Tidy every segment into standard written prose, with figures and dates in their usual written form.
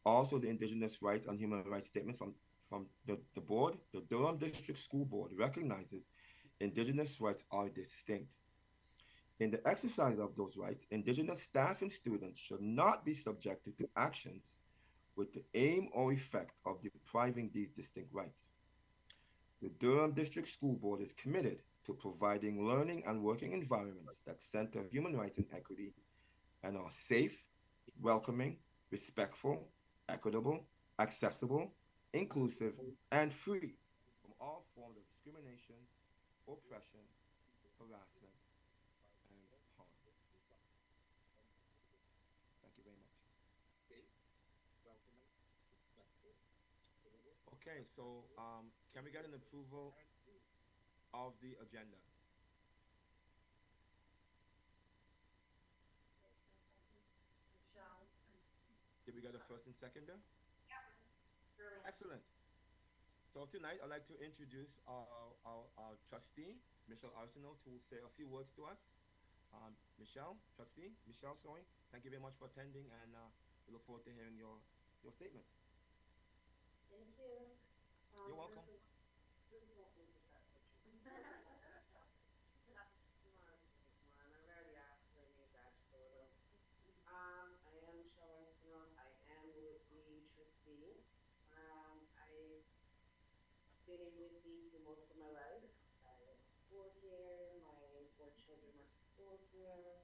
Also, the Indigenous Rights and Human Rights Statement from the board, the Durham District School Board recognizes Indigenous rights are distinct. In the exercise of those rights, Indigenous staff and students should not be subjected to actions with the aim or effect of depriving these distinct rights. The Durham District School Board is committed to providing learning and working environments that center human rights and equity and are safe, welcoming, respectful, equitable, accessible, inclusive, and free from all forms of discrimination, oppression, harassment, and harm. Thank you very much. Okay, so can we get an approval of the agenda? Did we get a first and seconder? Excellent. So tonight I'd like to introduce our trustee, Michelle Arsenault, who will say a few words to us. Michelle, trustee, Michelle, sorry, thank you very much for attending, and we look forward to hearing your statements. Thank you. You're welcome. I'm already actually made that photo. I am Michelle Arsenault. I am with the trustee. I've been in Whitby for most of my life. I went to school here. My four children went to school here.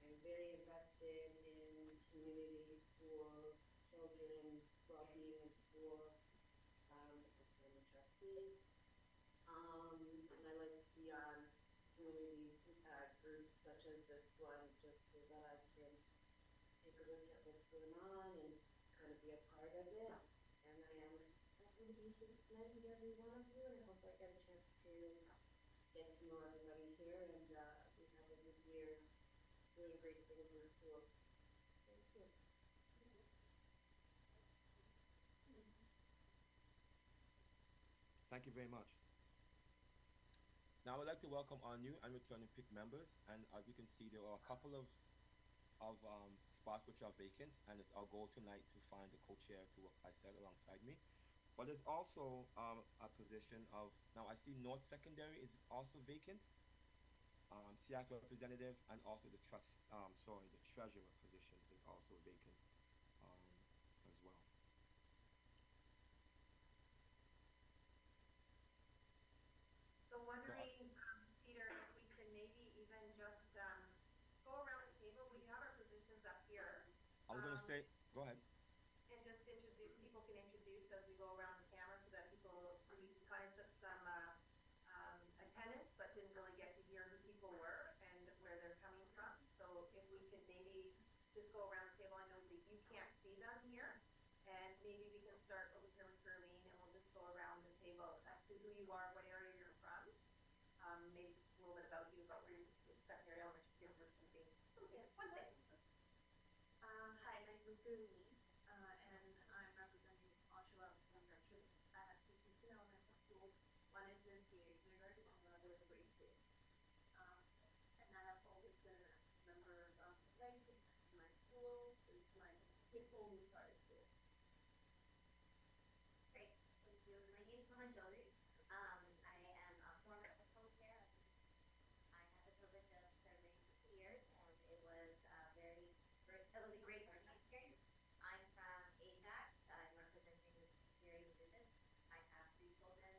I'm very invested in community, schools, children's well-being in schools. I'm a trustee. And I like to be on community groups such as this one, just so that I can take a look at what's going on and kind of be a part of it. And I am happy to be here tonight with every one of you, and I hope I get a chance to get to know everybody here, and we have a good year doing great things in the schools. Thank you. Thank you very much. Now I'd like to welcome our new and returning PIC members, and as you can see, there are a couple of spots which are vacant, and it's our goal tonight to find a co-chair to, I said, alongside me. But there's also a position of, now I see North Secondary is also vacant, SEAC representative, and also the treasurer position is also vacant um, as well. So So wondering, Peter, if we can maybe even just go around the table. We have our positions up here. I was going to Um, say, go ahead. and just introduce, people can introduce as we go around the camera so that people, we kind of took some attendance, but didn't really get to hear who people were and where they're coming from. So if we could maybe just go around the table, I know that you can't see them here. And maybe we can start over here with Gerlene, and we'll just go around the table as to who you are, what area you're from. Maybe just a little bit about you, about where you secondary elementary kids or something. Something, one thing. Hi, my name is Gumi, and I'm representing Oshawa Elementary. I have two kids in elementary school. One is in PA kindergarten and the other is grade two. And I have always been a member of my school since my kids only started school. Great, thank you. My name is Mohan Jory. I am a former co-chair. I had the privilege of serving for 2 years, and it was it was a great learning experience. I'm from APAC. I'm representing the secretary division. I have three children.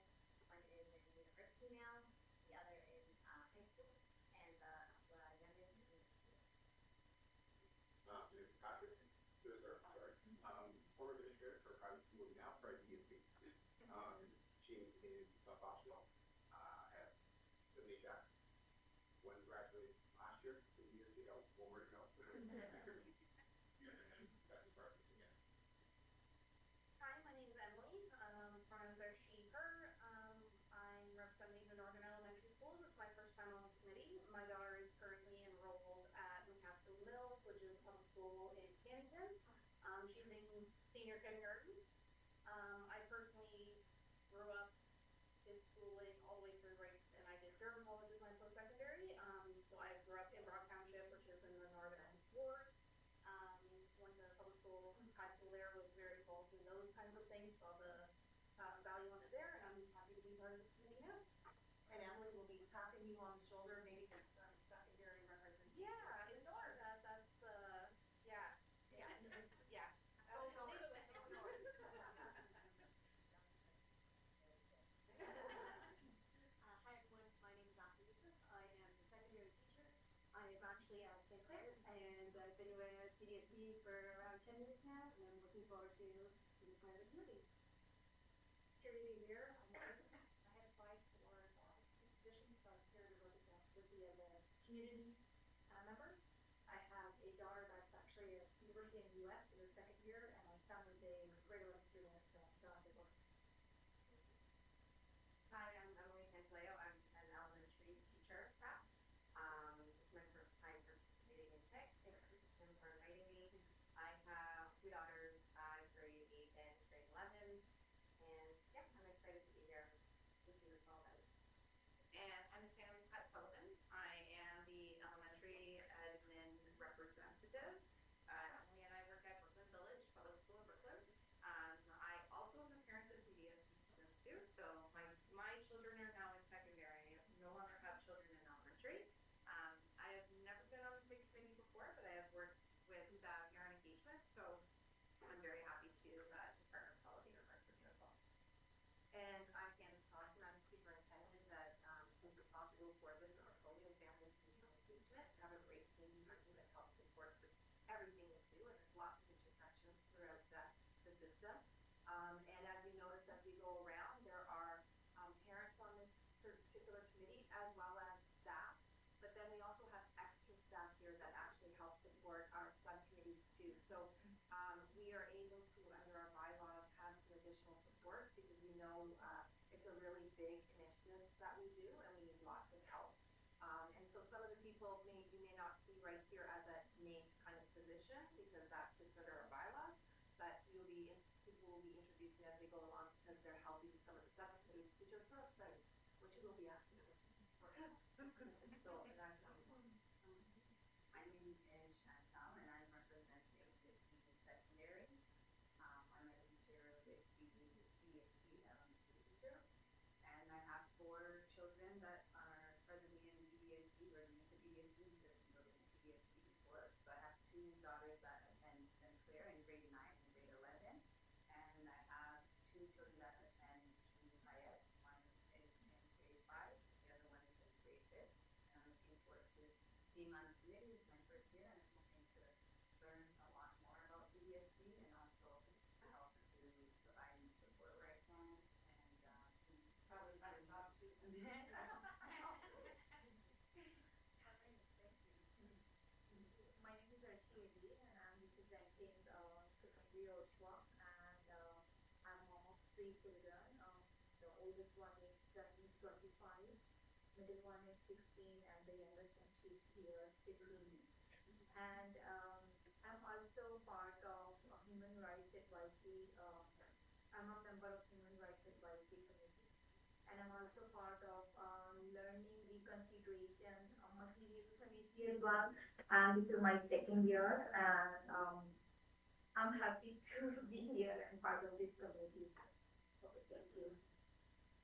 One is in university now. The other is high school, and the youngest is in middle school. This is Patrick, sorry, former administrator for a private school now for DDSB. She is South Asheville. Have 78 jobs. One graduated last year, 2 years ago, 1 more to go. That's the process again. Hi, my name is Emily. Pronouns are she, her. I'm representing the Northern Elementary Schools. It's my first time on the committee. My daughter is currently enrolled at Newcastle Mills, which is a public school in Cannington. She's in senior kindergarten. I personally grew up in schooling all the way through grade, and I did Durham College as my post-secondary. So I grew up in Brock Township, which is in the northern ward. Went to public school, high school there, was very there, and I've been with DDSB for around 10 years now, and I'm looking forward to being part of the committee. Community here, I had applied for positions, so I'm here to look at that with the community member. I have a daughter that's actually at university in the U.S. in her second year, and my son is a grade 11 student at John Dick. Hi, I'm Emily Pantaleo. I'm an elementary teacher staff. This is my first time participating in PIC. Thanks for inviting me. I have two daughters, grade 8 and grade 11. And yeah, I'm excited to be here with you as well, guys. And I'm Tam Sullivan. I am the elementary admin representative. Emily and I work at Brooklyn Village Public School in Brooklyn. I also am a parent of DDSB students too. So my children are now in secondary. I no longer have children in elementary. I have never been on the big committee before, but I have worked with parent engagement. So I'm very happy to partner with all of you and work with you as well. And I'm Candace Collison. I'm the superintendent that is responsible for this portfolio of family and community engagement. I have a great team behind me that helps support everything we do, and there's lots of intersections throughout the system. And as you notice, as we go around, there are parents on this particular committee as well as staff, but then we also have extra staff here that actually help support our subcommittees too. So we are able to, under our bylaws, have some additional support because we know it's a really big initiative that we do and we need lots of help. And so some of the people you may not see right here as a named kind of position because that's just under our bylaws, but people will be introducing as we go along because they're helping some of the subcommittees, which are so exciting, which you will be asking us for. So that's my name is Chantal, and I'm representing the senior secondary. I'm a teacher with DDSB elementary teacher, and I have 4 children that are presently in DDSB. We're new to DDSB because we were in DDSB before. So I have 2 daughters that attend St. Clair in grade 9 and grade 11, and I have 2 children that attend PIC. One is in grade 5, the other one is in grade 6, and I'm looking forward to being on the committee. It's my first year, and I'm hoping to learn a lot more about DDSB and also help to provide any support where I can. And probably better job too. My name is Shirley, and I'm representing Rio Schwab, and I'm mom of 3 children. The oldest one is 25, middle one is 16, and the youngest one, she's here, 15. And I'm also part of Human Rights Advisory. I'm a member of Human Rights Advisory Committee, and I'm also part of Learning Reconsideration Material Committee as well. And this is my second year, and I'm happy to be here and part of this committee. Okay, thank you.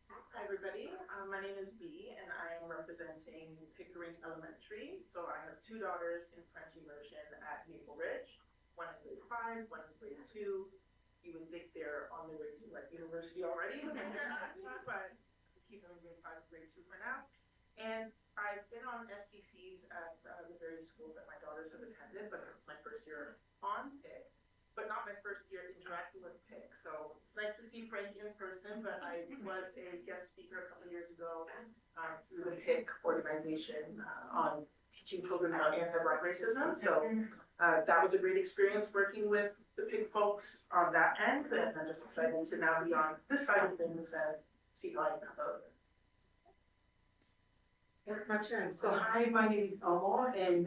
Hi everybody, my name is Bee and I am representing Pickering Elementary. So I have 2 daughters in French immersion at Maple Ridge, one in grade 5, one in grade 2. You would think they're on their way to like university already, but keep them in grade 5 and grade 2 for now. And I've been on SCCs at the various schools that my daughters have attended, but it's my first year on PIC, but not my first year interacting with PIC. So it's nice to see Frank in person, but I was a guest speaker a couple of years ago through the PIC organization on teaching children about anti-Black racism. So that was a great experience working with the PIC folks on that end, and I'm just excited to now be on this side of things and see how I can help others. It's my turn. So hi, my name is Omar, and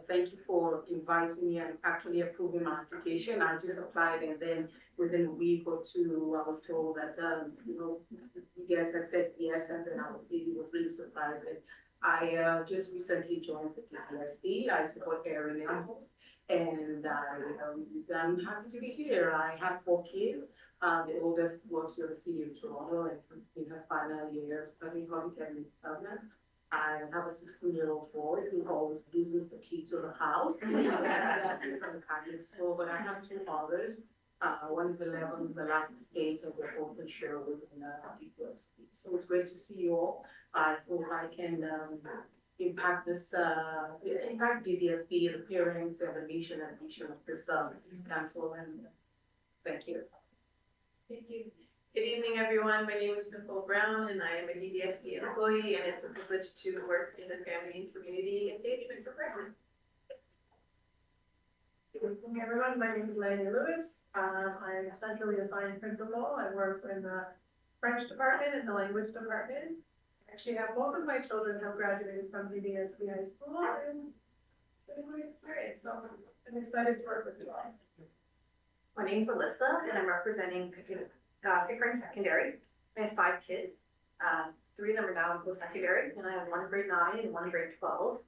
thank you for inviting me and actually approving my application. I just applied, and then within a week or 2, I was told that you guys had said yes, and then I was really surprised. And I just recently joined the DDSB. I support area, and I'm happy to be here. I have 4 kids. The oldest works at the city of Toronto and in her final year studying public government. I have a 16-year-old boy who always uses the key to the house. That is in the Catholic school, but I have 2 others. One is 11, the last is 8, and they're both in Sherwood in DDSB. So it's great to see you all. I hope I can impact this, impact DDSB, the parents and the mission and mission of this council. And thank you. Thank you. Good evening, everyone. My name is Nicole Brown, and I am a DDSB employee, and it's a privilege to work in the family and community engagement department. Good evening, everyone. My name is Lady Lewis. I'm centrally assigned principal. I work in the French department and the language department. Actually, both of my children have graduated from DDSB High School, and it's been a great experience. So I'm excited to work with you all. My name is Alyssa, and I'm representing Pickering Secondary. I have 5 kids. 3 of them are now in post-secondary, and I have 1 in grade 9 and 1 in grade 12.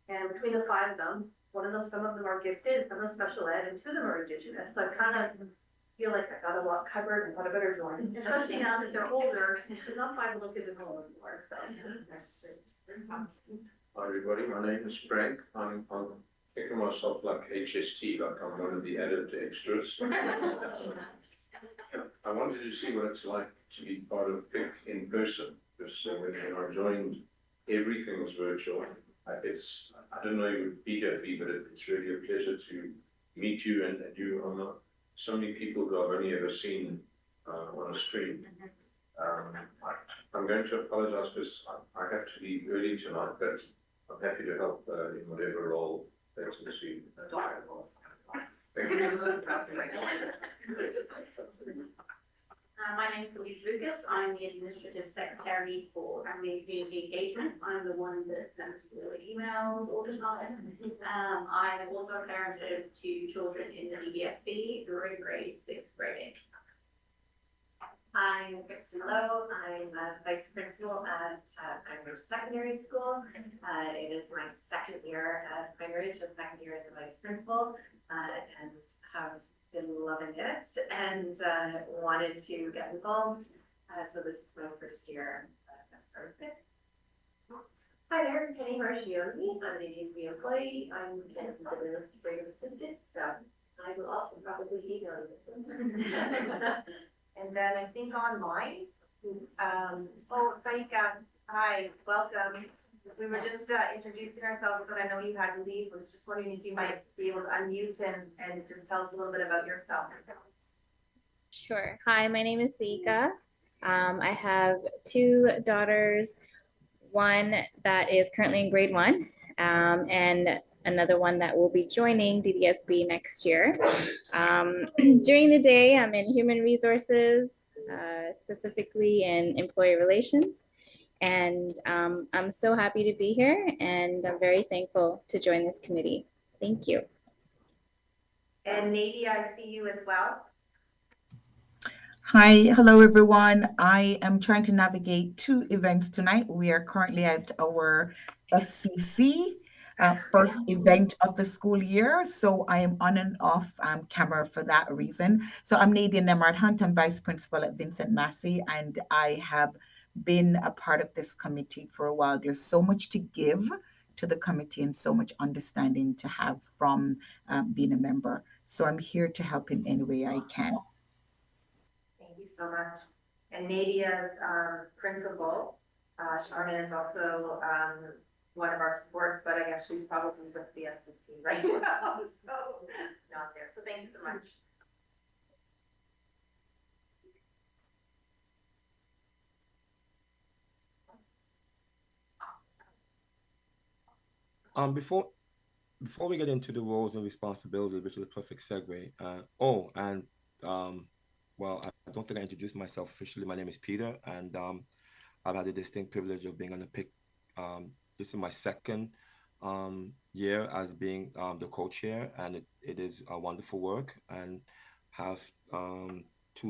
And between the 5 of them, some of them are gifted, some are special ed, and 2 of them are Indigenous. So I kind of feel like I got a lot covered and got a better join, especially now that they're older. There's not 5 little kids at home anymore, so that's great. Hi everybody, my name is Frank. I'm thinking of myself like HST, like I'm one of the added extras. I wanted to see what it's like to be part of PIC in person, because when I joined, everything was virtual. I don't know if it would be here, but it's really a pleasure to meet you, and you are not so many people who I've only ever seen on a screen. I'm going to apologize because I have to leave early tonight, but I'm happy to help in whatever role that's received. Thank you. My name is Louise Lucas. I'm the Administrative Secretary for Family and Community Engagement. I'm the one that sends all the emails all the time. I'm also a parent of 2 children in the DDSB who are in grade 6, grade 8. I'm Kristen Lowe. I'm a Vice Principal at Pembridge Secondary School. It is my 2nd year at Pembridge and 2nd year as a Vice Principal, and have been loving it and wanted to get involved. So this is my 1st year as part of it. Hi there, Penny Marchioni. I'm an ADSB employee. I'm an administrative assistant, so I will also probably email you this one. And then I think online, Saika, hi, welcome. We were just introducing ourselves, but I know you had to leave. I was just wondering if you might be able to unmute and just tell us a little bit about yourself. Sure. Hi, my name is Saika. I have 2 daughters, one that is currently in grade 1, and another one that will be joining DDSB next year. During the day, I'm in human resources, specifically in employee relations. And I'm so happy to be here, and I'm very thankful to join this committee. Thank you. And Nadia, I see you as well. Hi, hello everyone. I am trying to navigate 2 events tonight. We are currently at our SCC, first event of the school year. So I am on and off camera for that reason. So I'm Nadia Nemard Hunt. I'm Vice Principal at Vincent Massey, and I have been a part of this committee for a while. There's so much to give to the committee and so much understanding to have from being a member. So I'm here to help in any way I can. Thank you so much. And Nadia's principal, Charmin, is also one of our supports, but I guess she's probably with the SCC right now, so not there. So thank you so much. Before we get into the roles and responsibilities, which is a perfect segue. Well, I don't think I introduced myself officially. My name is Peter, and I've had the distinct privilege of being on the PIC. This is my 2nd year as being the co-chair, and it is a wonderful work. And have 2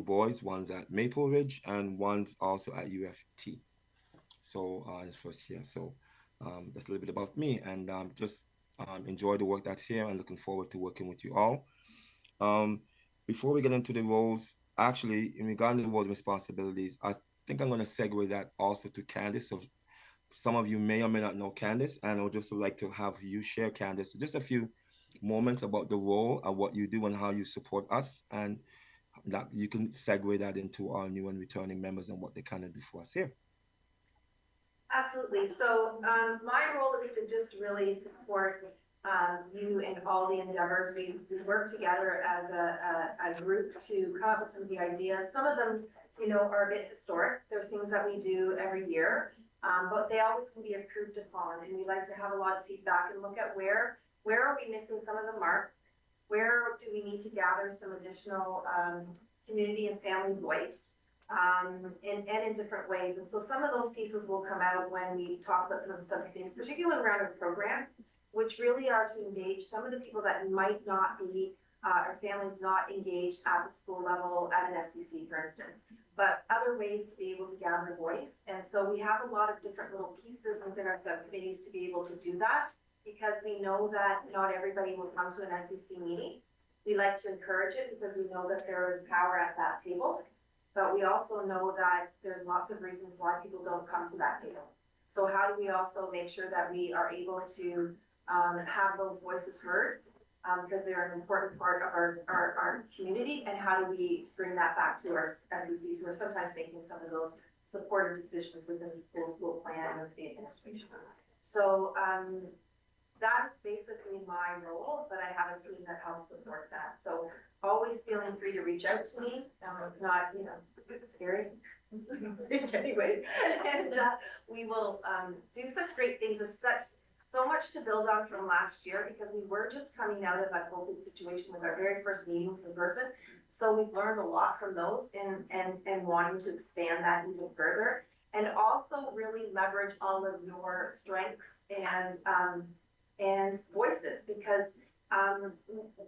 boys. One's at Maple Ridge, and one's also at UFT. So his 1st year. So that's a little bit about me, and just enjoy the work that's here and looking forward to working with you all. Before we get into the roles, actually, in regard to the roles and responsibilities, I think I'm going to segue that also to Candice. So some of you may or may not know Candice, and I would just like to have you share, Candice, just a few moments about the role and what you do and how you support us, and that you can segue that into our new and returning members and what they kind of do for us here. Absolutely. So my role is to just really support you in all the endeavors. We work together as a group to come up with some of the ideas. Some of them, you know, are a bit historic. They're things that we do every year, but they always can be improved upon. And we like to have a lot of feedback and look at where are we missing some of the mark? Where do we need to gather some additional community and family voice? And in different ways. And so some of those pieces will come out when we talk about some of the subcommittees, particularly around our programs, which really are to engage some of the people that might not be, or families not engaged at the school level at an FCC, for instance, but other ways to be able to gather voice. And so we have a lot of different little pieces within our subcommittees to be able to do that, because we know that not everybody will come to an SEC meeting. We like to encourage it because we know that there is power at that table. But we also know that there's lots of reasons why people don't come to that table. So how do we also make sure that we are able to have those voices heard, because they're an important part of our community, and how do we bring that back to our SECs who are sometimes making some of those supportive decisions within the school plan and the administration. So that is basically my role, but I have a team that helps support that. So always feeling free to reach out to me. Not, you know, scary. Anyway, and we will do such great things. There's so much to build on from last year, because we were just coming out of a COVID situation with our very first meetings in person. So we've learned a lot from those, and wanting to expand that even further, and also really leverage all of your strengths and voices, because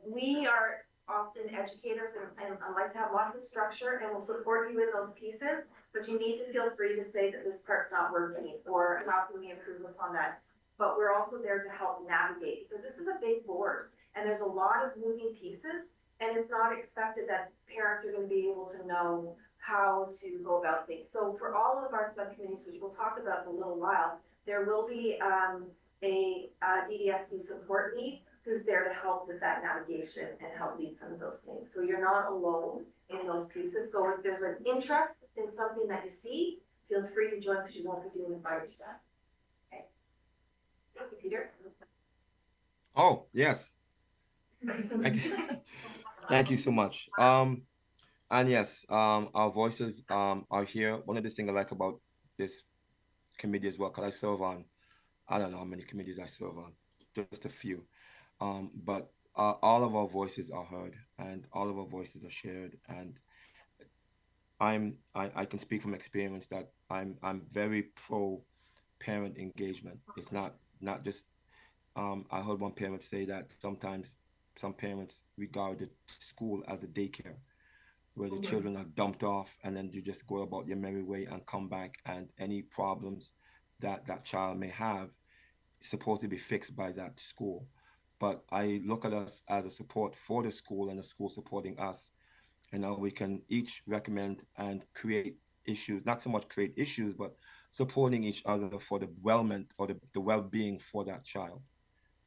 we are often educators and like to have lots of structure, and will support you in those pieces, but you need to feel free to say that this part's not working, or how can we improve upon that. But we're also there to help navigate, because this is a big board and there's a lot of moving pieces, and it's not expected that parents are going to be able to know how to go about things. So for all of our subcommittees, which we'll talk about in a little while, there will be a DDSB support lead who's there to help with that navigation and help lead some of those things. So you're not alone in those pieces. So if there's an interest in something that you see, feel free to join, because you won't be doing it by yourself. Okay. Thank you, Peter. Oh, yes. Thank you. Thank you so much. And yes, our voices are here. One of the things I like about this committee as well, because I serve on, I don't know how many committees I serve on, just a few. But all of our voices are heard, and all of our voices are shared. And I can speak from experience that I'm very pro parent engagement. It's not just I heard one parent say that sometimes some parents regard the school as a daycare, where the children are dumped off, and then you just go about your merry way and come back, and any problems that that child may have is supposed to be fixed by that school. But I look at us as a support for the school, and the school supporting us, and now we can each recommend and create issues, not so much create issues, but supporting each other for the wellment or the well-being for that child,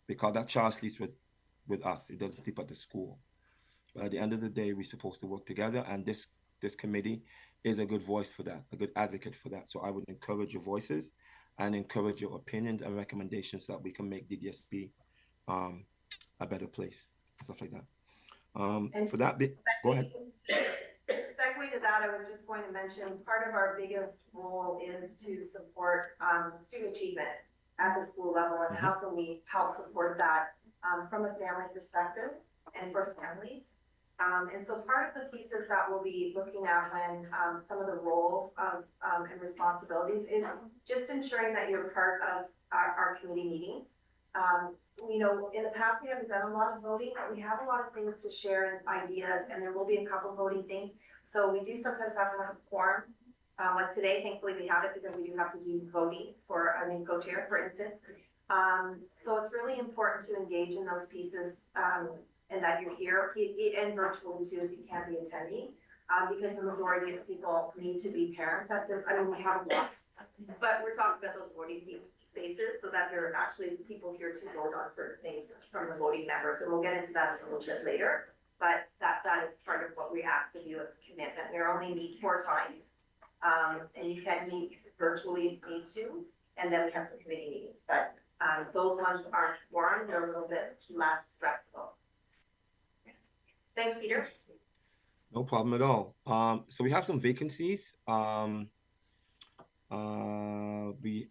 because that child sleeps with us. It doesn't sleep at the school. But at the end of the day, we're supposed to work together, and this committee is a good voice for that, a good advocate for that. So I would encourage your voices and encourage your opinions and recommendations, so that we can make DDSB a better place, stuff like that. And for that bit, go ahead. Segue to that, I was just going to mention, part of our biggest role is to support student achievement at the school level, and how can we help support that from a family perspective and for families. And so part of the pieces that we'll be looking at when some of the roles of and responsibilities is just ensuring that you're part of our committee meetings. You know, in the past, we haven't done a lot of voting, but we have a lot of things to share and ideas, and there will be a couple voting things. So we do sometimes have to have a quorum. Like today, thankfully, we have it, because we do have to do voting for a new co-chair, for instance. So it's really important to engage in those pieces, and that you're here, and virtually too, if you can't be attending, because the majority of people need to be parents at this. I mean, we have a lot, but we're talking about those voting spaces, so that there actually is people here to vote on certain things from the voting members, and we'll get into that a little bit later. But that is part of what we ask of you as a commitment. We only meet 4 times, and you can meet virtually if you need to. And then we have some committee meetings, but those ones aren't boring, they're a little bit less stressful. Thanks, Peter. No problem at all. So we have some vacancies. We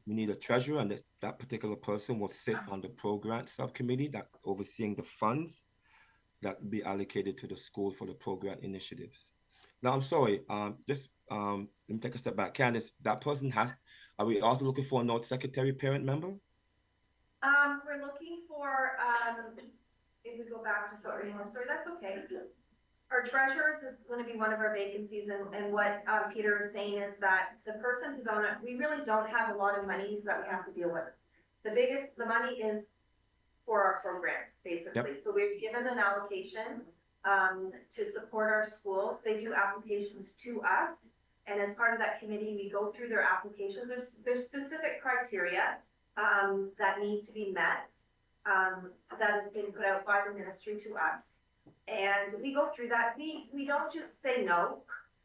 need a treasurer, and that particular person will sit on the program subcommittee that overseeing the funds that will be allocated to the school for the program initiatives. Now, I'm sorry, let me take a step back. Candice, are we also looking for a note secretary parent member? We're looking for, if we go back to, sorry, that's okay. Our treasurers is going to be one of our vacancies, and what Peter is saying is that the person who's on it, we really don't have a lot of monies that we have to deal with. The money is for our programs, basically. Yep. So we've given an allocation to support our schools. They do applications to us, and as part of that committee, we go through their applications. There's specific criteria that need to be met that has been put out by the ministry to us. And we go through that. We don't just say no.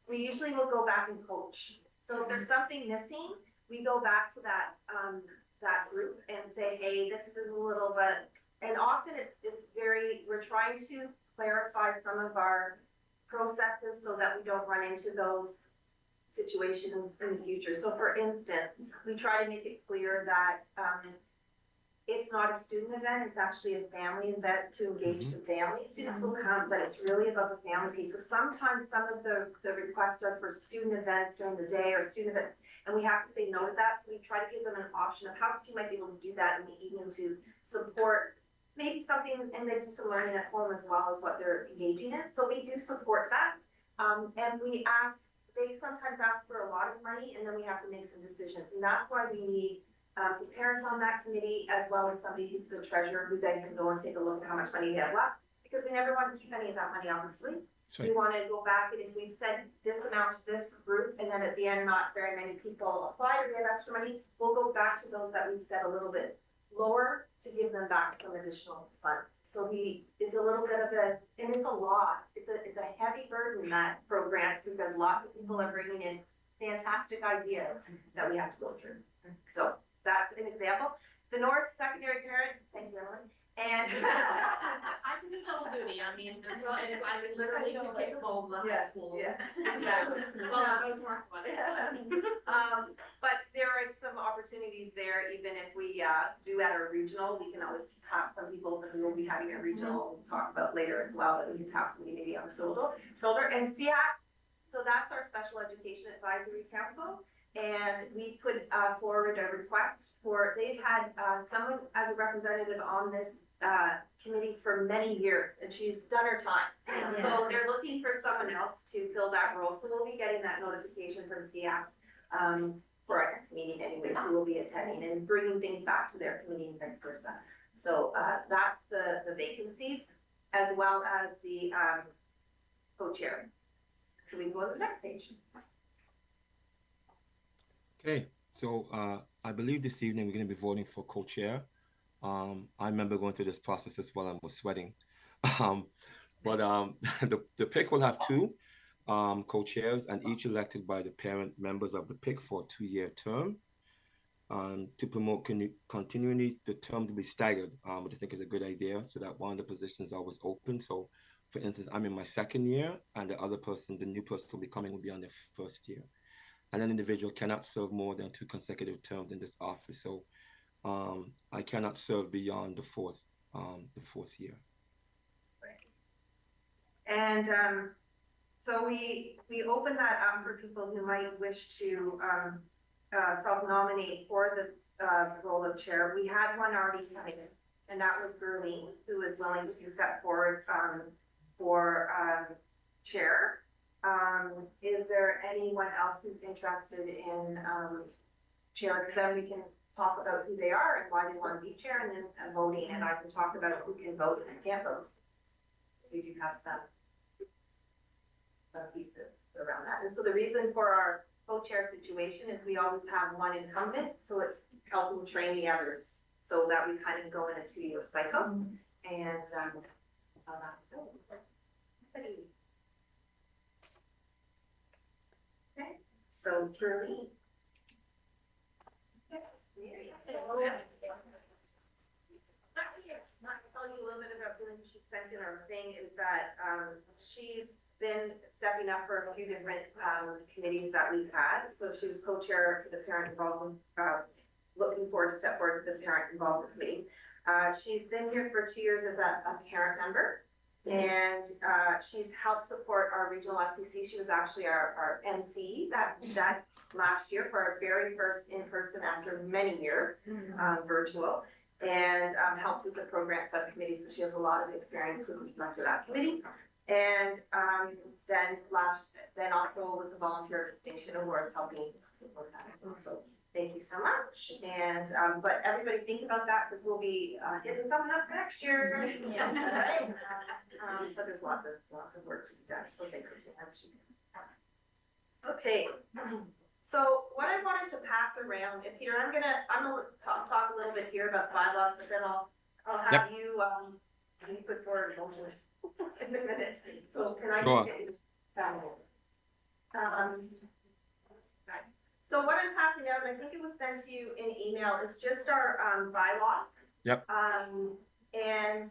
We usually will go back and coach. So if there's something missing, we go back to that group and say, hey, this is a little bit. And often we're trying to clarify some of our processes so that we don't run into those situations in the future. So for instance, we try to make it clear that it's not a student event, it's actually a family event to engage the family. Students will come, but it's really about the family piece. So sometimes some of the requests are for student events during the day or student events, and we have to say no to that. So we try to give them an option of how you might be able to do that in the evening to support maybe something, and they do some learning at home as well as what they're engaging in. So we do support that. And they sometimes ask for a lot of money, and then we have to make some decisions. And that's why we need some parents on that committee, as well as somebody who's the treasurer, who then can go and take a look at how much money they have left, because we never want to keep any of that money, obviously. Right. We want to go back, and if we've said this amount to this group, and then at the end not very many people apply or we have extra money, we'll go back to those that we've set a little bit lower to give them back some additional funds. So it's a little bit of and it's a lot. It's a heavy burden, that programs, because lots of people are bringing in fantastic ideas that we have to go through. So that's an example. The North Secondary Parent, thank you, Emily. And I can do double duty. I mean, I can literally go capable of the high school. Yeah, exactly. Well, that was more fun. But there is some opportunities there, even if we do at a regional. We can always have some people, because we will be having a regional we'll talk about later as well, that we can tap somebody maybe on the shoulder. And SEAC, so that's our Special Education Advisory Council. And we put forward a request they've had someone as a representative on this committee for many years, and she's done her time. Yeah. So they're looking for someone else to fill that role. So we'll be getting that notification from CF for our next meeting anyway. So we'll be attending and bringing things back to their committee and vice versa. So that's the vacancies, as well as the co-chair. So we can go to the next page. Okay, so I believe this evening we're going to be voting for co-chair. I remember going through this process as well. I was sweating. But the PIC will have two co-chairs, and each elected by the parent members of the PIC for a 2-year term. To promote continually the term to be staggered, which I think is a good idea, so that one of the positions is always open. So, for instance, I'm in my 2nd year, and the new person will be coming will be on their 1st year. And an individual cannot serve more than 2 consecutive terms in this office. So I cannot serve beyond the fourth year. And so we open that up for people who might wish to self-nominate for the role of chair. We had one already coming, and that was Berlin, who is willing to step forward for chair. Is there anyone else who's interested in chair? Because then we can talk about who they are and why they want to be chair, and then voting, and I can talk about who can vote and can't vote. So we do have some pieces around that. And so the reason for our co-chair situation is we always have one incumbent, so it's helping train the others, so that we kind of go in a 2-year cycle. And okay, so Curly. Tell you a little bit about Lynn. She sent in our thing is that she's been stepping up for a few different committees that we've had. So she was co-chair for the parent involvement, looking forward to step forward for the parent involvement committee. She's been here for 2 years as a parent member, and she's helped support our regional SCC. She was actually our MC that last year for our very first in-person after many years, virtual, and helped with the program subcommittee. So she has a lot of experience with respect to that committee. And then also with the volunteer distinction awards, helping support that as well. So thank you so much. And but everybody think about that because we'll be getting something up next year. But there's lots of work to be done. So thank you so much. Okay. So what I wanted to pass around, and Peter, I'm gonna talk a little bit here about bylaws, but then I'll have you put forward a motion in a minute. So can I just get you so what I'm passing out, and I think it was sent to you in email, is just our bylaws. Yep. And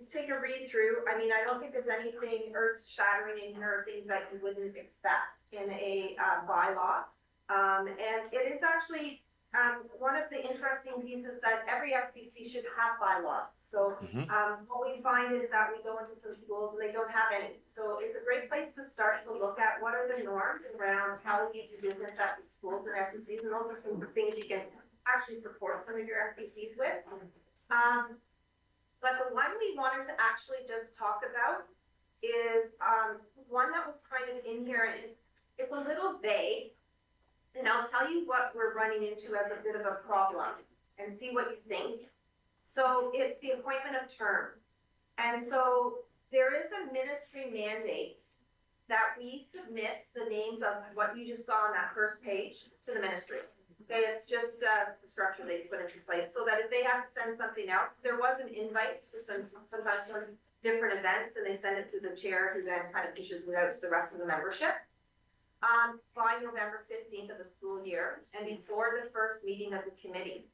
take a read through. I mean, I don't think there's anything earth shattering in here, or things that you wouldn't expect in a bylaw. And it is actually one of the interesting pieces that every SCC should have bylaws. So what we find is that we go into some schools and they don't have any. So it's a great place to start to look at what are the norms around how you do business at the schools and SCCs, and those are some things you can actually support some of your SCCs with. But the one we wanted to actually just talk about is one that was kind of in here, and it's a little vague. And I'll tell you what we're running into as a bit of a problem and see what you think. So it's the appointment of term. And so there is a ministry mandate that we submit the names of what you just saw on that first page to the ministry. Okay, it's just the structure they put into place so that if they have to send something else, there was an invite to sometimes some different events, and they send it to the chair, who then kind of pushes it out to the rest of the membership. By November 15th of the school year and before the first meeting of the committee.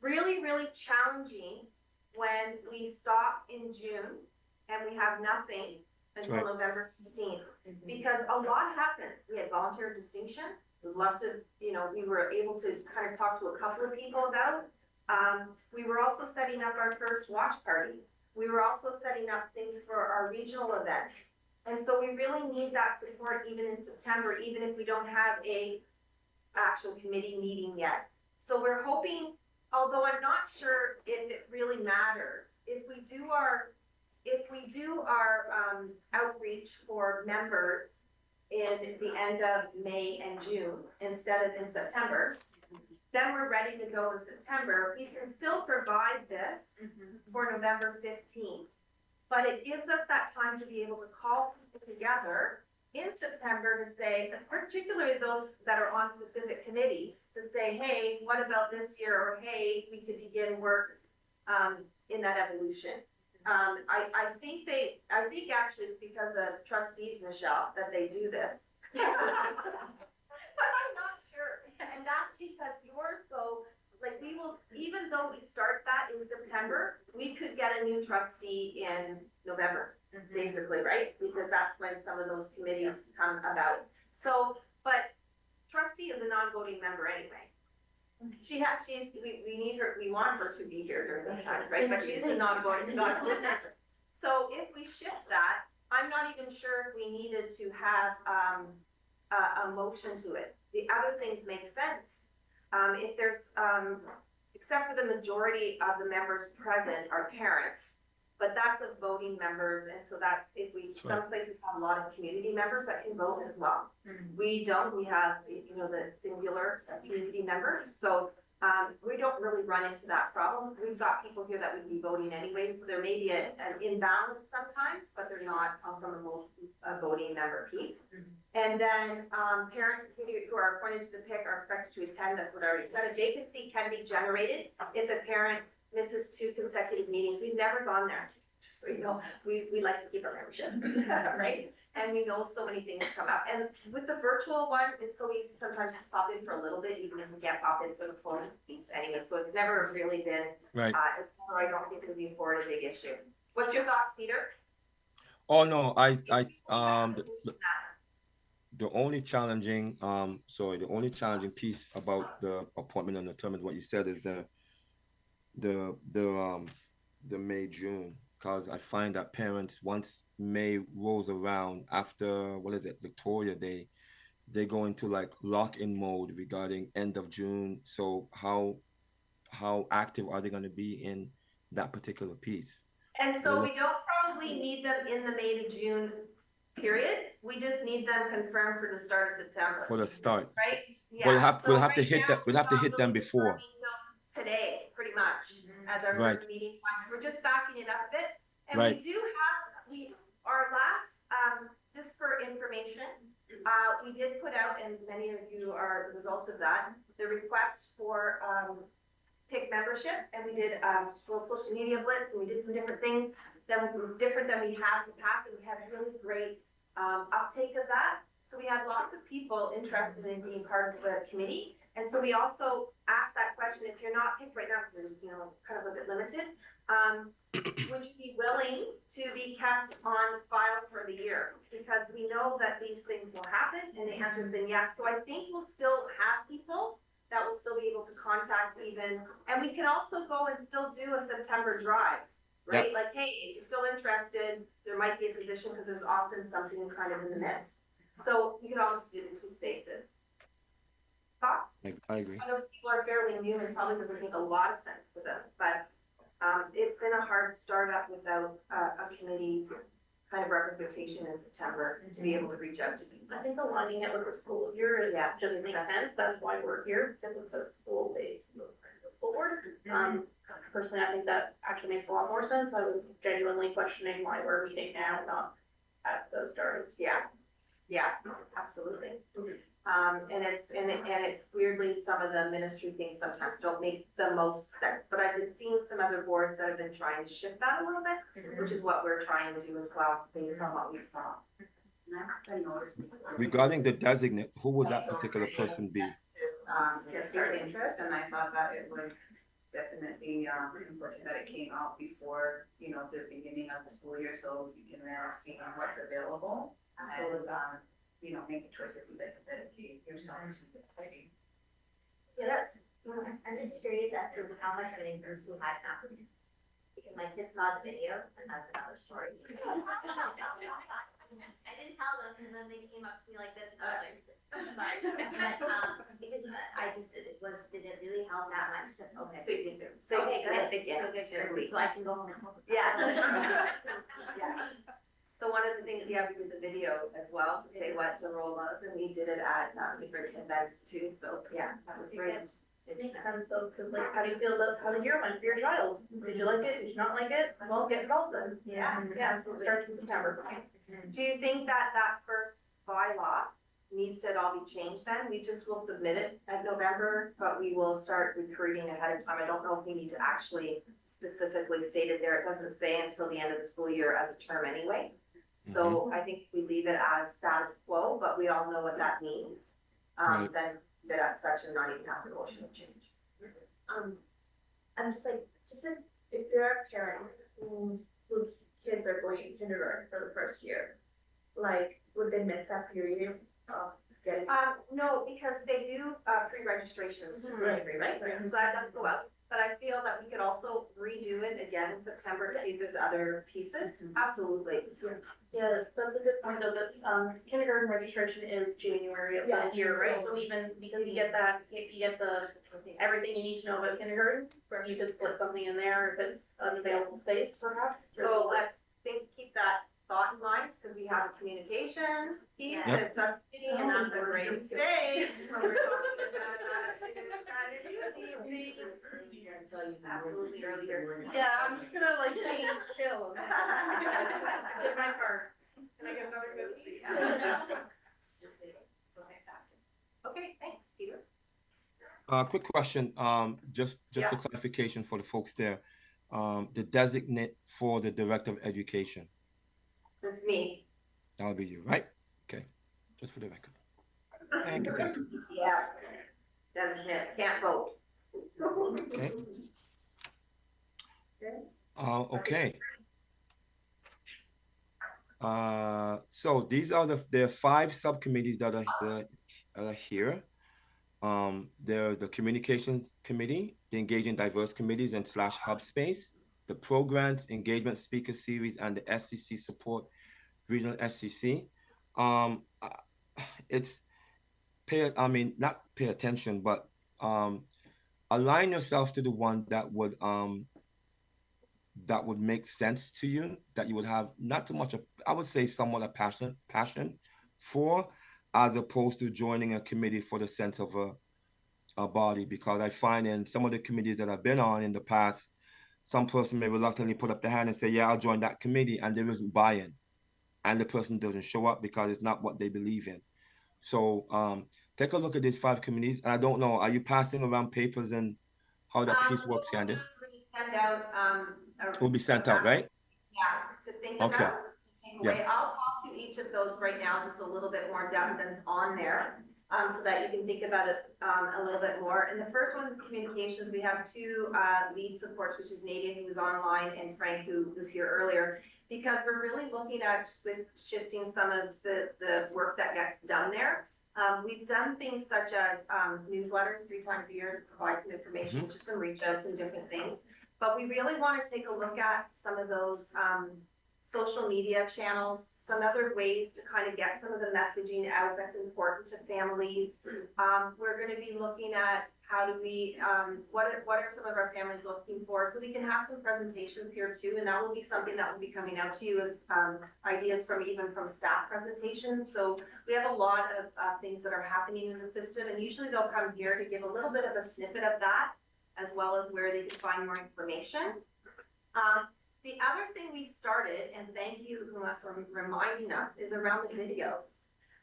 Really, really challenging when we stop in June and we have nothing until November 15th, because a lot happens. We had volunteer distinction. We'd love to, we were able to kind of talk to a couple of people about. We were also setting up our first watch party. We were also setting up things for our regional events. And so we really need that support even in September, even if we don't have a actual committee meeting yet. So we're hoping, although I'm not sure if it really matters, if we do our outreach for members in the end of May and June instead of in September, then we're ready to go in September. We can still provide this for November 15th. But it gives us that time to be able to call people together in September to say, particularly those that are on specific committees, to say, hey, what about this year? Or hey, we could begin work in that evolution. I think actually it's because of trustees, Michelle, that they do this. But I'm not sure. And that's because yours go, like we will, even though we start that in September, we could get a new trustee in November, basically, right? Because that's when some of those committees come about. So, but trustee is a non-voting member anyway. We want her to be here during this time, right? But she's a non-voting member. So if we shift that, I'm not even sure if we needed to have a motion to it. The other things make sense. If there's, except for the majority of the members present are parents, but that's of voting members, and so that's some places have a lot of community members that can vote as well. We don't. We have the singular community members, so we don't really run into that problem. We've got people here that would be voting anyway, so there may be an imbalance sometimes, but they're not from a voting member piece. And then parents who are appointed to the PIC are expected to attend. That's what I already said. A vacancy can be generated if a parent misses 2 consecutive meetings. We've never gone there. just so you know, we like to keep our membership, right? And we know so many things come up. And with the virtual one, it's so easy sometimes just pop in for a little bit, even if we can't pop in for the full piece anyway. So it's never really been, Right. I don't think moving forward a big issue. What's your thoughts, Peter? Oh no, the only challenging the only challenging piece about the appointment and the term is what you said is the the um the May June, because I find that parents, once May rolls around after what is it, Victoria Day, they go into like lock-in mode regarding end of June. So how active are they going to be in that particular piece? And so we don't probably need them in the May to June period. We just need them confirmed for the start of September. For the start, right? But Yeah. we'll have to hit that. We'll have to hit them before. Today, pretty much, as our Right. first meeting time. So we're just backing it up a bit. And Right. we do have, our last, just for information, we did put out, and many of you are the result of that, the request for PIC membership, and we did a little social media blitz, and we did some different things that were different than we have in the past, and we had really great uptake of that. So we had lots of people interested in being part of the committee. And so we also asked that question, if you're not picked right now, because it's, kind of a bit limited, would you be willing to be kept on file for the year? Because we know that these things will happen, and the answer has been yes. So I think we'll still have people that will still be able to contact even, and we can also go and still do a September drive, right? Yep. Like, hey, if you're still interested, there might be a position, because there's often something kind of in the midst. So you can almost do it in two spaces. Thoughts? I agree. I know people are fairly new and probably doesn't make a lot of sense to them, but it's been a hard startup without a committee kind of representation in September to be able to reach out to people. I think aligning it with the school year just makes sense. That's why we're here, because it's a school-based school board. Personally, I think that actually makes a lot more sense. I was genuinely questioning why we're meeting now, not at the start. Yeah, absolutely. And it's weirdly, some of the ministry things sometimes don't make the most sense, but I've been seeing some other boards that have been trying to shift that a little bit, which is what we're trying to do as well, based on what we saw. Regarding the designate, who would that particular person be? Start interest, and I thought that it was definitely important that it came out before, the beginning of the school year, so you can see what's available. And, make choices you'd like to dedicate yourself to the fighting. Yes, I'm just curious as to how much of an increase we had in applicants. Because my kids saw the video, and that's another story. I didn't tell them, and then they came up to me like this, and I was like, sorry. But, because did it really help that much? Just, okay. Significant. So I can go home and hope. Yeah. Yeah. So one of the things, we did the video as well to say what the role was, and we did it at different events too. So yeah, that was great. It makes sense though, because how do you feel about how the year went for your child? Did you like it? Did you not like it? Well, get involved then. Yeah. So it starts in September. Do you think that first bylaw needs to all be changed then? We just will submit it at November, but we will start recruiting ahead of time. I don't know if we need to actually specifically state it there. It doesn't say until the end of the school year as a term anyway. So I think if we leave it as status quo, but we all know what that means, then that as such and not even have to go to change. I'm just like, if there are parents whose kids are going in kindergarten for the first year, like, would they miss that period of getting? No, because they do pre-registrations to some degree, right? So that does go out. But I feel that we could also redo it again in September to see if there's other pieces. Absolutely. Yeah, that's a good point though, that kindergarten registration is January of the year, right? So even because you get that, if you get everything you need to know about kindergarten, you could slip something in there if it's unavailable space perhaps. So let's keep that thought in mind, because we have a communications piece, and subcommittee, and that's a great space. When we're talking about absolutely earlier. Yeah, I'm just gonna be chill. Get my car. Can I get another movie? So fantastic. Okay, thanks, Peter. Quick question, just for clarification for the folks there. the designate for the Director of Education? That's me. That would be you, right? Okay, just for the record. Thank you, thank you. Yeah. Designate, can't vote. Okay. Okay. So these are there are 5 subcommittees that are here. There's the Communications Committee, the Engaging Diverse Committees and / Hub Space, the Programs, Engagement Speaker Series, and the SCC Support Regional SCC. It's not pay attention, but align yourself to the one that would make sense to you, that you would have not too much, I would say somewhat a passion for, as opposed to joining a committee for the sense of a body. Because I find in some of the committees that I've been on in the past, some person may reluctantly put up their hand and say, yeah, I'll join that committee, and there isn't buy-in. And the person doesn't show up because it's not what they believe in. So take a look at these 5 committees. And I don't know, are you passing around papers and how that piece works, Candice? Send out, It will be sent out, right? Yeah, to think Okay. about, to take away. Yes. I'll talk to each of those right now, just a little bit more depth than's on there, so that you can think about it a little bit more. And the first one, communications, we have 2 lead supports, which is Nadia, who was online, and Frank, who was here earlier, because we're really looking at shifting some of the work that gets done there. We've done things such as newsletters 3 times a year to provide some information, just some reach outs and different things. But we really want to take a look at some of those social media channels, some other ways to kind of get some of the messaging out that's important to families. We're going to be looking at how do we, what are some of our families looking for, so we can have some presentations here too, and that will be something that will be coming out to you as ideas even from staff presentations. So we have a lot of things that are happening in the system, and usually they'll come here to give a little bit of a snippet of that, as well as where they can find more information. The other thing we started, and thank you for reminding us, is around the videos.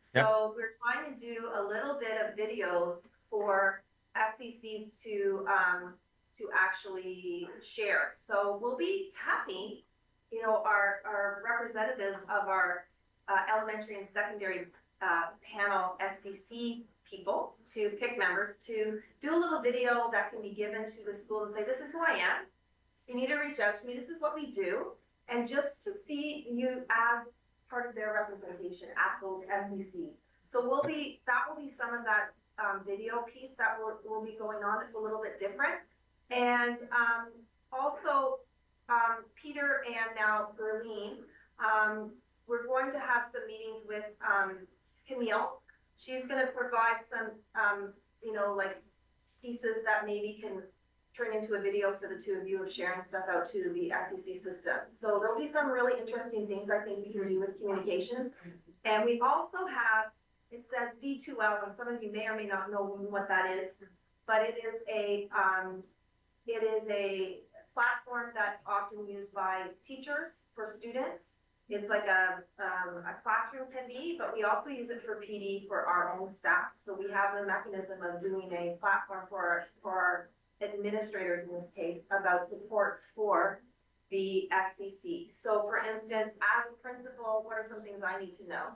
So we're trying to do a little bit of videos for SCCs to actually share. So we'll be tapping, our representatives of our elementary and secondary panel SCC people, to PIC members, to do a little video that can be given to the school and say, this is who I am. You need to reach out to me. This is what we do. And just to see you as part of their representation at those SCCs. So that will be some of that video piece that will be going on. It's a little bit different. And also, Peter and now Berlene, we're going to have some meetings with Camille. She's going to provide some, pieces that maybe can turn into a video for the 2 of you of sharing stuff out to the SCC system. So there'll be some really interesting things I think we can do with communications. And we also have, it says D2L, and some of you may or may not know what that is, but it is a platform that's often used by teachers for students. It's like a classroom can be, but we also use it for PD for our own staff. So we have the mechanism of doing a platform for our administrators in this case about supports for the SCC. So for instance, as a principal, what are some things I need to know?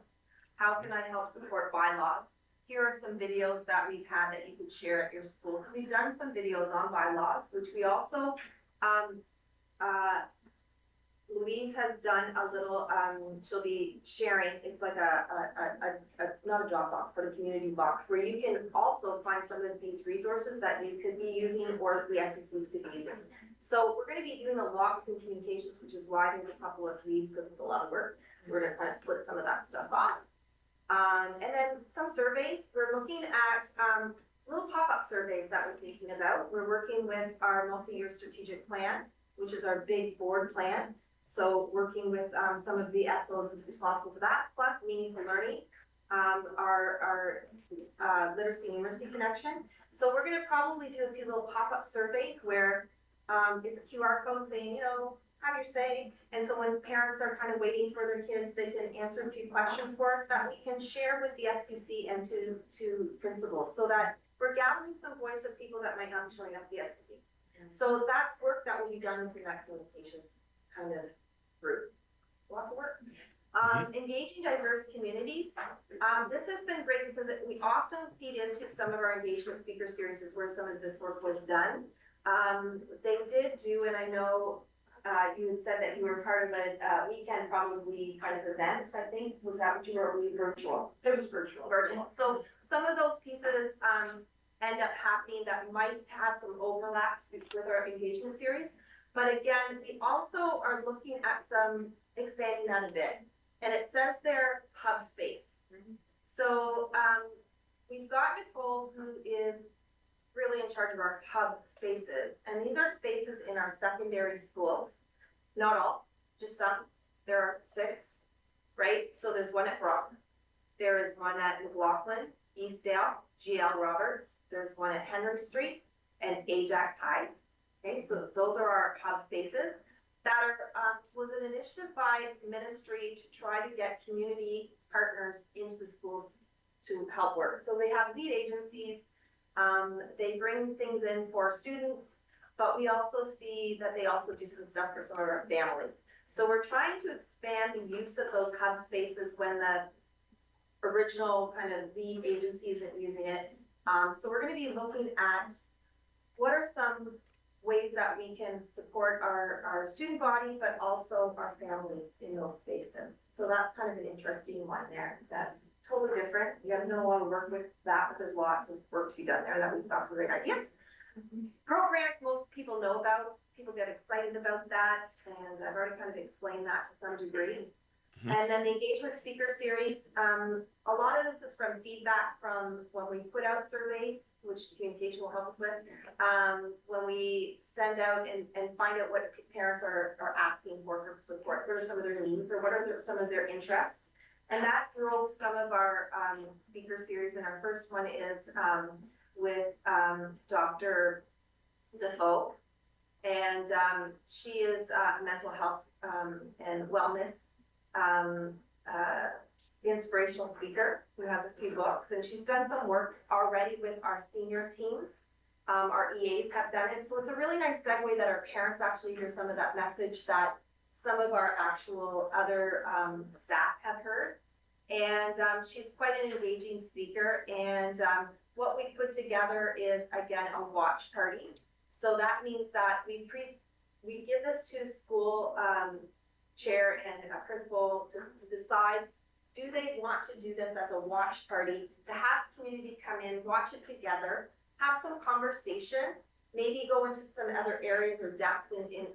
How can I help support bylaws? Here are some videos that we've had that you could share at your school. Because we've done some videos on bylaws, which we also, Louise has done a little, she'll be sharing, it's like not a job box, but a community box, where you can also find some of these resources that you could be using or the SCCs could be using. So we're going to be doing a lot within communications, which is why there's a couple of leads, because it's a lot of work. So we're going to kind of split some of that stuff off. And then some surveys. We're looking at little pop-up surveys that we're thinking about. We're working with our multi-year strategic plan, which is our big board plan. So working with some of the SOs who's responsible for that, plus meaningful learning, our literacy and numeracy connection. So we're going to probably do a few little pop-up surveys where it's a QR code saying, have your say. And so when parents are kind of waiting for their kids, they can answer a few questions for us that we can share with the SCC and to principals, so that we're gathering some voice of people that might not be showing up at the SCC. So that's work that will be done within that communications kind of group. Lots of work. Engaging diverse communities. This has been great because we often feed into some of our engagement speaker series where some of this work was done. They did do, and I know you had said that you were part of a weekend probably kind of event, I think. Was that what you were, virtual? It was virtual. Virtual. So some of those pieces end up happening that might have some overlaps with our engagement series. But again, we also are looking at some expanding that a bit. And it says there, hub space. So we've got Nicole, who is really in charge of our hub spaces. And these are spaces in our secondary schools. Not all, just some. There are 6, right? So there's one at Brock. There is one at McLaughlin, Eastdale, GL Roberts. There's one at Henry Street and Ajax High. Okay, so those are our hub spaces. That was an initiative by ministry to try to get community partners into the schools to help work. So they have lead agencies, they bring things in for students, but we also see that they also do some stuff for some of our families. So we're trying to expand the use of those hub spaces when the original kind of lead agency isn't using it. So we're going to be looking at what are some ways that we can support our student body, but also our families in those spaces. So that's kind of an interesting one there. That's totally different. You haven't done a lot of work with that, but there's lots of work to be done there that we've got some great ideas. Programs most people know about, people get excited about that, and I've already kind of explained that to some degree. And then the engagement speaker series, a lot of this is from feedback from when we put out surveys, which communication will help us with, when we send out and find out what parents are asking for supports, what are some of their needs or what are some of their interests. And that drove some of our speaker series, and our first one is with Dr. Defoe, and she is a mental health and wellness inspirational speaker who has a few books, and she's done some work already with our senior teams. Our EAs have done it, so it's a really nice segue that our parents actually hear some of that message that some of our actual other staff have heard. And she's quite an engaging speaker, and what we put together is, again, a watch party. So that means that we give this to school chair and a principal to decide, do they want to do this as a watch party, to have community come in, watch it together, have some conversation, maybe go into some other areas or depth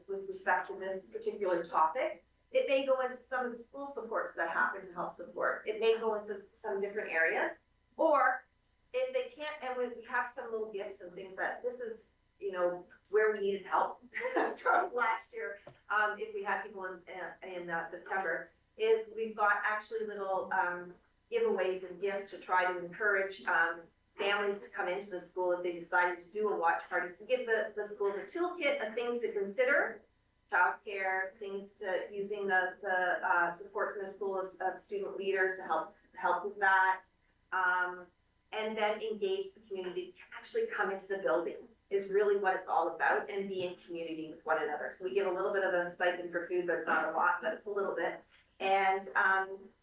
with respect to this particular topic. It may go into some of the school supports that happen to help support. It may go into some different areas, or if they can't, and we have some little gifts and things that this is, you know, where we needed help from last year, if we had people in September, is we've got actually little giveaways and gifts to try to encourage families to come into the school if they decided to do a watch party. So we give the schools a toolkit of things to consider, childcare, things to using the supports in the school of student leaders to help with that, and then engage the community to actually come into the building is really what it's all about, and be in community with one another. So we give a little bit of a stipend for food, but it's not a lot, but it's a little bit. And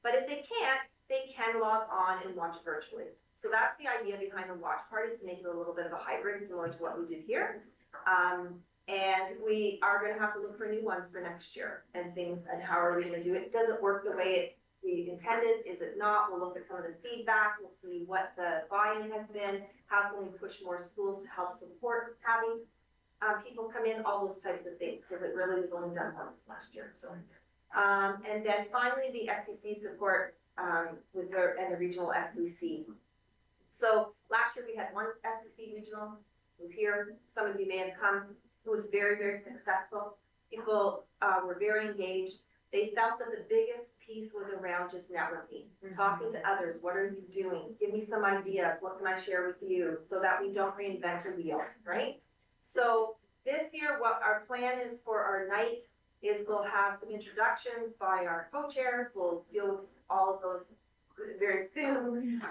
but if they can't, they can log on and watch virtually. So that's the idea behind the watch party, to make it a little bit of a hybrid, similar to what we did here. And we are going to have to look for new ones for next year and things, and how are we going to do it? Does it work the way we intended? Is it not? We'll look at some of the feedback. We'll see what the buy-in has been. How can we push more schools to help support having people come in? All those types of things, because it really was only done once last year. So, and then finally the SEC support with the regional SEC. So last year we had one SEC regional. It was here. Some of you may have come. It was very, very successful. People were very engaged. They felt that the biggest piece was around just networking, talking to others. What are you doing? Give me some ideas. What can I share with you, so that we don't reinvent a wheel, right? So this year, what our plan is for our night is we'll have some introductions by our co-chairs. We'll deal with all of those very soon.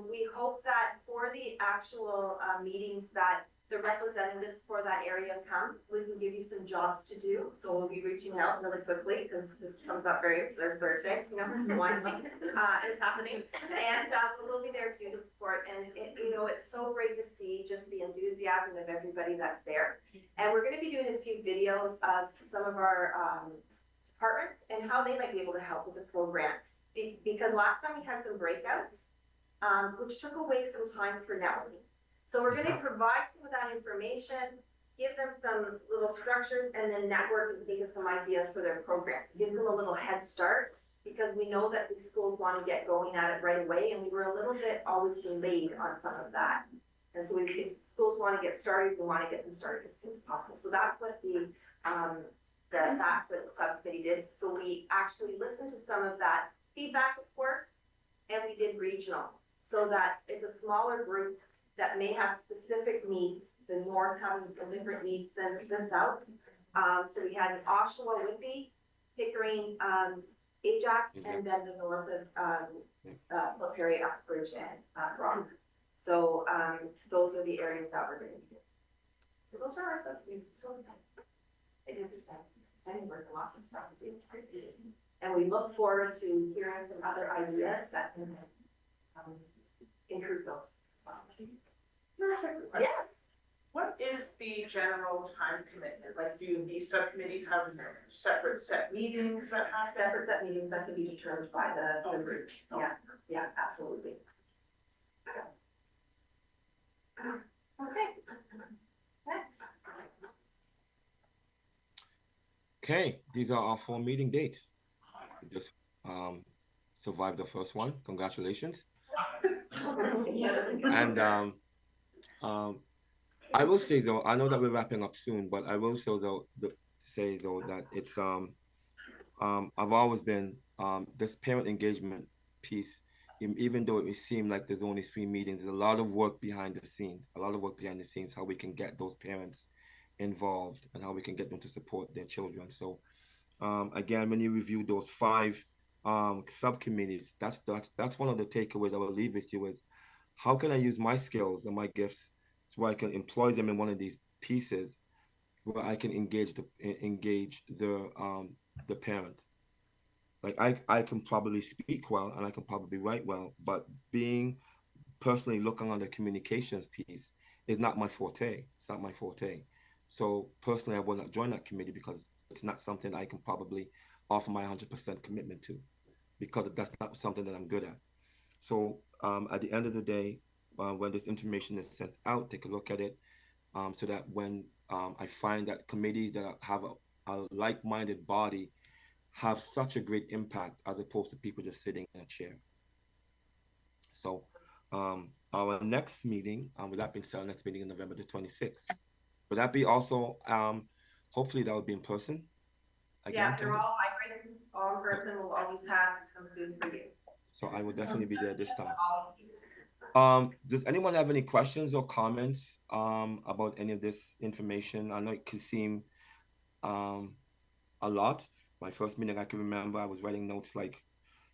We hope that for the actual meetings that the representatives for that area come, we can give you some jobs to do. So we'll be reaching out really quickly because this comes up this Thursday, you know, one is happening. And we'll be there too to support. And it's so great to see just the enthusiasm of everybody that's there. And we're going to be doing a few videos of some of our departments and how they might be able to help with the program. Because last time we had some breakouts, which took away some time for networking. So we're going to provide some of that information, give them some little structures, and then network and think of some ideas for their programs. It gives them a little head start because we know that these schools want to get going at it right away, and we were a little bit always delayed on some of that. And so if schools want to get started, we want to get them started as soon as possible. So that's what the subcommittee did. So we actually listened to some of that feedback, of course, and we did regional so that it's a smaller group that may have specific needs, the north having some different needs than the south. So we had Oshawa, Whitby, Pickering, Ajax, and then the north of Laperia, Uxbridge, and Brock. So those are the areas that we're going to do. So those are our subcommittees. It's so exciting. It is exciting work, lots of stuff to do. And we look forward to hearing some other ideas that can improve those as well. Yes. What is the general time commitment? Like, do these subcommittees have separate set meetings that happen? Separate set meetings that can be determined by the group. Yeah, absolutely. Okay. Next. Okay, these are our 4 meeting dates. We just survived the first one. Congratulations. And I will say though, I know that we're wrapping up soon, but I will say though that it's I've always been this parent engagement piece, even though it may seem like there's only 3 meetings, there's a lot of work behind the scenes, how we can get those parents involved and how we can get them to support their children. So again, when you review those 5 subcommittees, that's one of the takeaways I will leave with you is how can I use my skills and my gifts so I can employ them in one of these pieces where I can engage the parent. Like I can probably speak well and I can probably write well, but being personally looking on the communications piece is not my forte. It's not my forte. So personally, I will not join that committee because it's not something I can probably offer my 100% commitment to, because that's not something that I'm good at. So at the end of the day, when this information is sent out, take a look at it, so that when I find that committees that have a like-minded body have such a great impact as opposed to people just sitting in a chair. So our next meeting, with that being said, our next meeting is November the 26th. Would that be also, hopefully that would be in person? Again, yeah, they're all hybrid, all in person. We'll always have some food for you. So I will definitely be there this time. Does anyone have any questions or comments about any of this information? I know it could seem a lot. My first meeting, I can remember I was writing notes like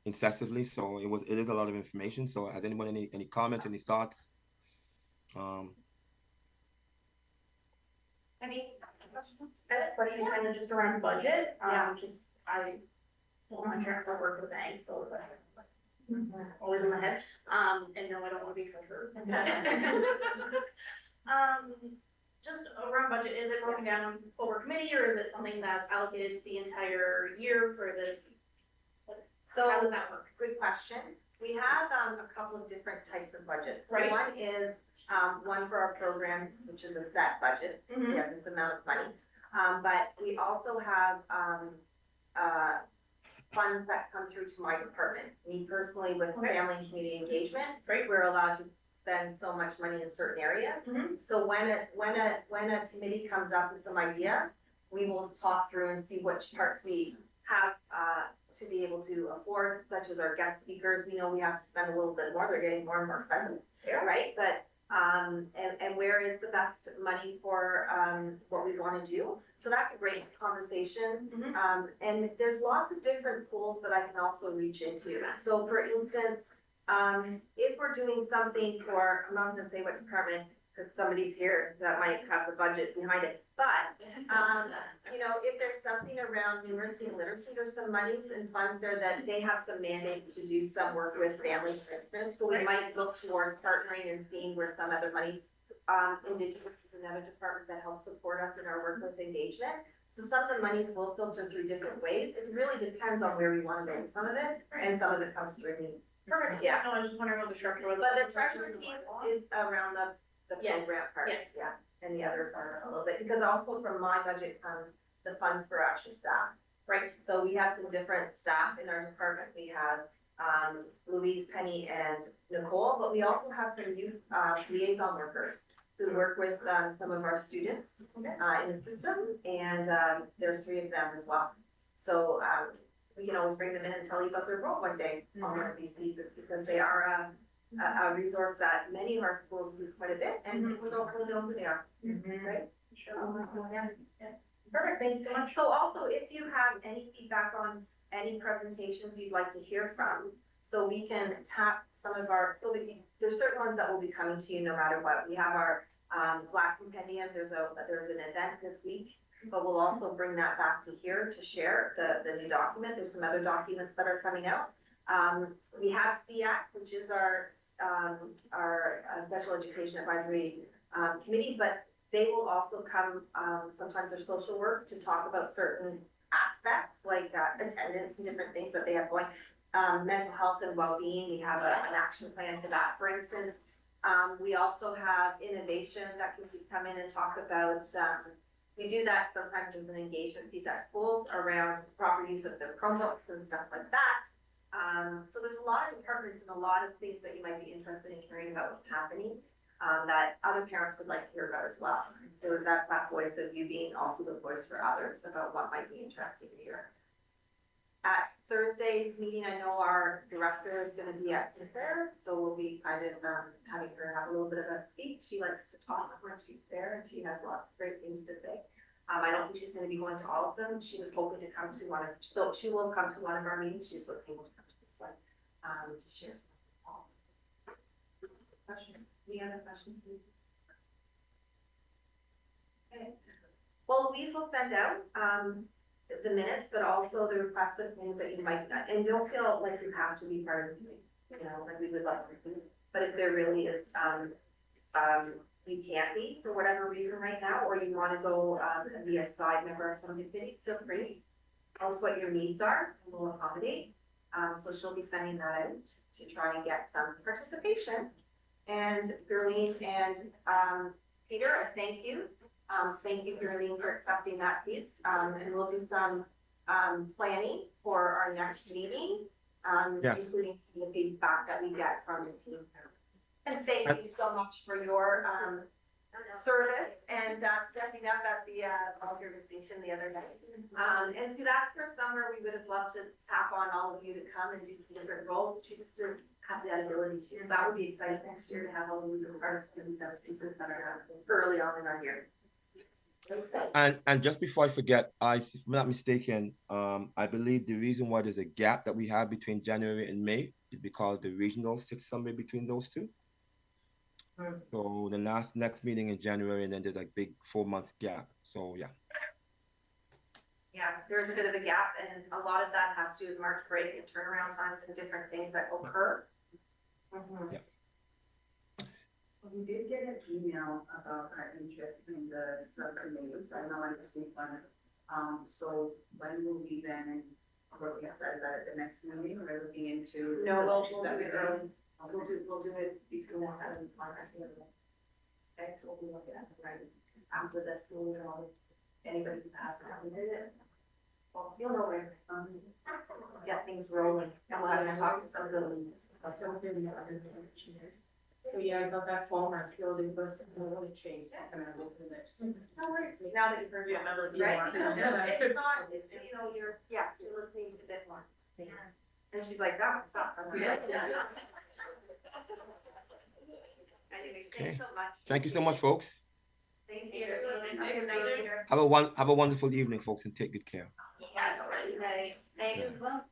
incessantly, so it is a lot of information. So has anyone any comments, any thoughts? Any questions? I have a question kind of just around budget. I told my parents I work with banks, so always in my head. And no, I don't want to be treasurer. Just around budget, is it broken down over committee or is it something that's allocated to the entire year for this? So how does that work? Good question. We have a couple of different types of budgets. Right. One is one for our programs, which is a set budget. Mm-hmm. We have this amount of money. But we also have funds that come through to my department. Me personally, with family and community engagement, we're allowed to spend so much money in certain areas. Mm-hmm. So when a committee comes up with some ideas, we will talk through and see which parts we have to be able to afford, such as our guest speakers. We know we have to spend a little bit more. They're getting more and more expensive, right? But and where is the best money for what we want to do? So that's a great conversation. Mm-hmm. And there's lots of different pools that I can also reach into. So for instance, if we're doing something for, I'm not going to say what department, because somebody's here that might have the budget behind it. But, you know, if there's something around numeracy and literacy, there's some monies and funds there that they have some mandates to do some work with families, for instance. So we might look towards partnering and seeing where some other monies, Indigenous is another department that helps support us in our work with engagement. So some of the monies will filter through different ways. It really depends on where we want to go. Some of it, and some of it comes through me. Perfect. Yeah. No, I was just wondering what the structure was. But the treasurer piece is around the Yes, program part, yes. yeah, and the others are a little bit, because also from my budget comes the funds for actual staff. Right, so we have some different staff in our department. We have Louise, Penny, and Nicole, but we also have some youth liaison workers who work with some of our students in the system, and there's 3 of them as well. So we can always bring them in and tell you about their role one day on one of these pieces, because they are a resource that many of our schools use quite a bit, and people don't really know who they are, right? Sure. Perfect, thank you so much. So also, if you have any feedback on any presentations you'd like to hear from, so we can tap some of our, so that there's certain ones that will be coming to you no matter what. We have our Black Compendium, there's an event this week, but we'll also bring that back to here to share the new document. There's some other documents that are coming out. We have SEAC, which is our Special Education Advisory Committee, but they will also come, sometimes their social work, to talk about certain aspects like attendance and different things that they have going. Mental health and well-being, we have an action plan for that, for instance. We also have innovation that can come in and talk about, we do that sometimes as an engagement piece at schools around proper use of their Chromebooks and stuff like that. So there's a lot of departments and a lot of things that you might be interested in hearing about what's happening, that other parents would like to hear about as well. So that's that voice of you being also the voice for others about what might be interesting to hear. At Thursday's meeting, I know our director is going to be at Sinclair, so we'll be kind of having her have a little bit of a speech. She likes to talk when she's there, and she has lots of great things to say. I don't think she's going to be going to all of them. She was hoping to come to one of, so she will come to one of our meetings. She's just able to come to this one to share some. Any other questions? Okay. Well, Louise will send out the minutes, but also the requested things that you might, and don't feel like you have to be part of the meeting, you know, like we would love to be. But if there really is, you can't be for whatever reason right now, or you want to go and be a side member of some of the committees, feel free. Tell us what your needs are, and we'll accommodate. So she'll be sending that out to try and get some participation. And Gerline and Peter, I thank you. Thank you, Gerline, for accepting that piece. And we'll do some planning for our next meeting, Yes. including some of the feedback that we get from the team. And thank you so much for your service and stepping up at the volunteer station the other night. And so that's for summer. We would have loved to tap on all of you to come and do some different roles, but you just didn't have that ability to. So that would be exciting next year to have all of you be part of some of these other pieces that are early on in our year. And just before I forget, if I'm not mistaken, I believe the reason why there's a gap that we have between January and May is because the regional sits somewhere between those two. So the next meeting in January, and then there's like big 4-month gap. So yeah. Yeah, there's a bit of a gap, and a lot of that has to do with March break and turnaround times and different things that occur. Yeah. We did get an email about our interest in the subcommittees. I know I received one. So when will we then, or we have that, is that at the next meeting, or are we looking into? No, we'll do it early. We'll do it before having contact with them. Okay, we'll be looking at it right after this meeting, or anybody who has it. Well, you'll know where, get things rolling, and we'll have to talk to some of the leads. So yeah, I got that form, I filled it, but it really changed, and I looked at it. No worries, now that you've heard it, right? Because it's not, it's, you know, you're listening to a bit more. And she's like, that sucks. I'm like, Anyway, thanks so much. Thank you so much, folks. Thank you. Have a good night, Peter. Have a wonderful evening, folks, and take good care. Yeah, thanks. Well.